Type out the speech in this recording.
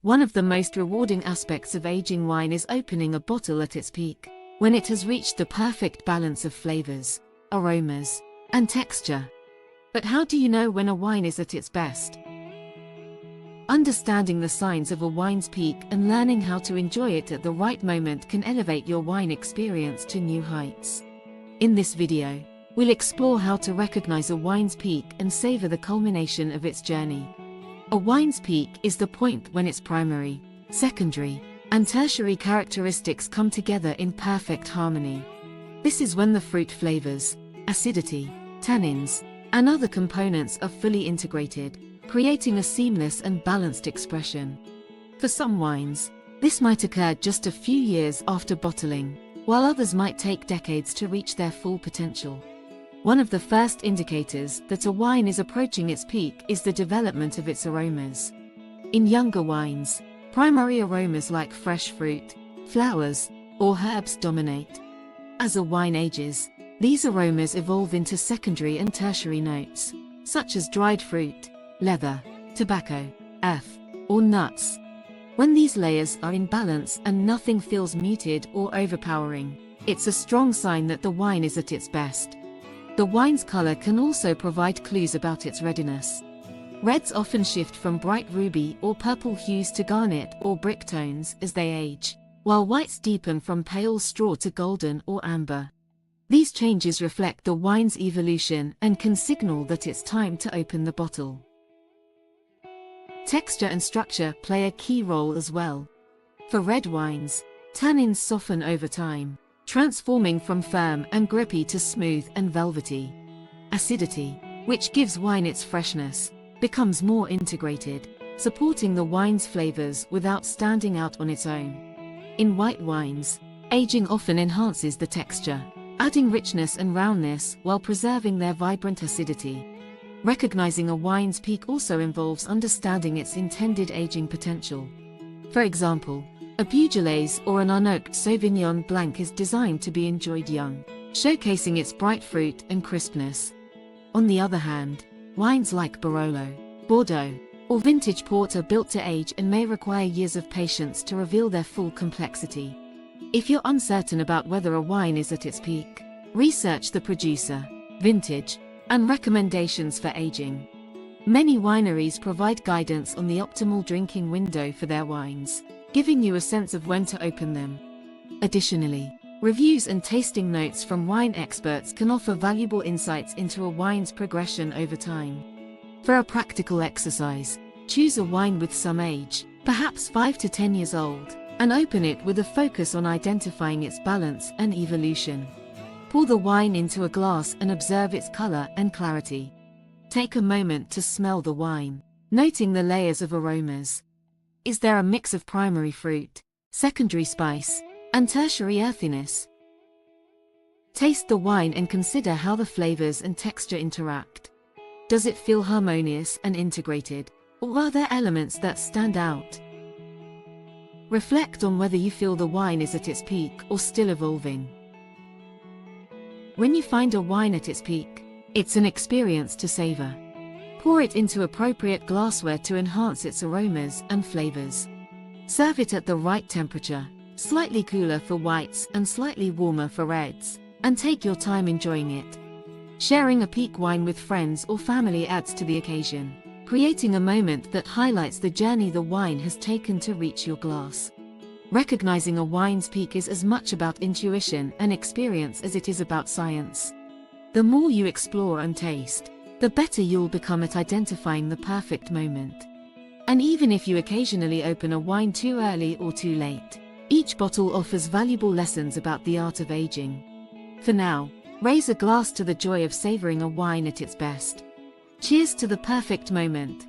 One of the most rewarding aspects of aging wine is opening a bottle at its peak, when it has reached the perfect balance of flavors, aromas, and texture. But how do you know when a wine is at its best? Understanding the signs of a wine's peak and learning how to enjoy it at the right moment can elevate your wine experience to new heights. In this video, we'll explore how to recognize a wine's peak and savor the culmination of its journey. A wine's peak is the point when its primary, secondary, and tertiary characteristics come together in perfect harmony. This is when the fruit flavors, acidity, tannins, and other components are fully integrated, creating a seamless and balanced expression. For some wines, this might occur just a few years after bottling, while others might take decades to reach their full potential. One of the first indicators that a wine is approaching its peak is the development of its aromas. In younger wines, primary aromas like fresh fruit, flowers, or herbs dominate. As a wine ages, these aromas evolve into secondary and tertiary notes, such as dried fruit, leather, tobacco, earth, or nuts. When these layers are in balance and nothing feels muted or overpowering, it's a strong sign that the wine is at its best. The wine's color can also provide clues about its readiness. Reds often shift from bright ruby or purple hues to garnet or brick tones as they age, while whites deepen from pale straw to golden or amber. These changes reflect the wine's evolution and can signal that it's time to open the bottle. Texture and structure play a key role as well. For red wines, tannins soften over time, transforming from firm and grippy to smooth and velvety. Acidity, which gives wine its freshness, becomes more integrated, supporting the wine's flavors without standing out on its own. In white wines, aging often enhances the texture, adding richness and roundness while preserving their vibrant acidity. Recognizing a wine's peak also involves understanding its intended aging potential. For example, a Beaujolais or an unoaked Sauvignon Blanc is designed to be enjoyed young, showcasing its bright fruit and crispness. On the other hand, wines like Barolo, Bordeaux, or vintage port are built to age and may require years of patience to reveal their full complexity. If you're uncertain about whether a wine is at its peak, research the producer, vintage, and recommendations for aging. Many wineries provide guidance on the optimal drinking window for their wines, giving you a sense of when to open them. Additionally, reviews and tasting notes from wine experts can offer valuable insights into a wine's progression over time. For a practical exercise, choose a wine with some age, perhaps 5 to 10 years old, and open it with a focus on identifying its balance and evolution. Pour the wine into a glass and observe its color and clarity. Take a moment to smell the wine, noting the layers of aromas. Is there a mix of primary fruit, secondary spice, and tertiary earthiness? Taste the wine and consider how the flavors and texture interact. Does it feel harmonious and integrated, or are there elements that stand out? Reflect on whether you feel the wine is at its peak or still evolving. When you find a wine at its peak, it's an experience to savor. Pour it into appropriate glassware to enhance its aromas and flavors. Serve it at the right temperature, slightly cooler for whites and slightly warmer for reds, and take your time enjoying it. Sharing a peak wine with friends or family adds to the occasion, creating a moment that highlights the journey the wine has taken to reach your glass. Recognizing a wine's peak is as much about intuition and experience as it is about science. The more you explore and taste, the better you'll become at identifying the perfect moment. And even if you occasionally open a wine too early or too late, each bottle offers valuable lessons about the art of aging. For now, raise a glass to the joy of savoring a wine at its best. Cheers to the perfect moment.